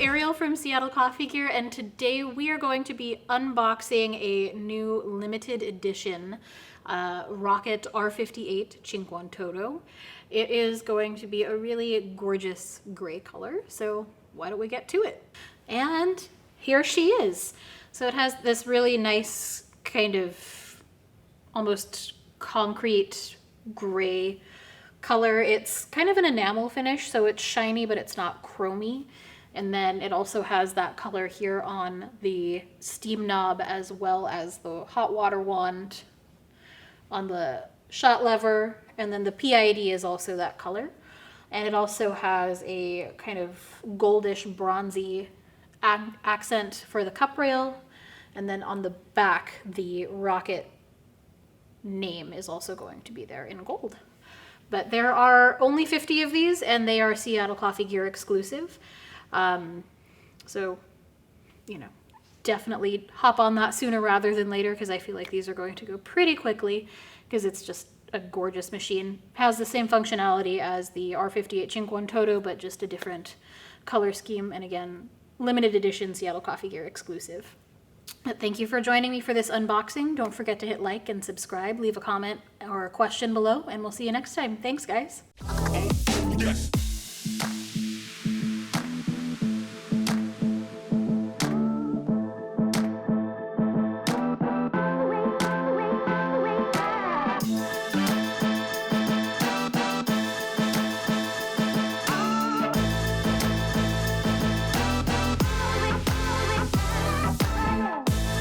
Ariel from Seattle Coffee Gear, and today we are going to be unboxing a new limited edition Rocket R58 Cinquantotto. It is going to be a really gorgeous gray color, so why don't we get to it? And here she is. So it has this really nice kind of almost concrete gray color. It's kind of an enamel finish, so it's shiny, but it's not chromy. And then it also has that color here on the steam knob, as well as the hot water wand on the shot lever. And then the PID is also that color. And it also has a kind of goldish bronzy accent for the cup rail. And then on the back, the Rocket name is also going to be there in gold. But there are only 50 of these, and they are Seattle Coffee Gear exclusive. So, you know, definitely hop on that sooner rather than later, because I feel like these are going to go pretty quickly, because it's just a gorgeous machine. Has the same functionality as the R58 Cinquantotto, but just a different color scheme. And again, limited edition Seattle Coffee Gear exclusive. But thank you for joining me for this unboxing. Don't forget to hit like and subscribe, leave a comment or a question below, and we'll see you next time. Thanks, guys. Yes.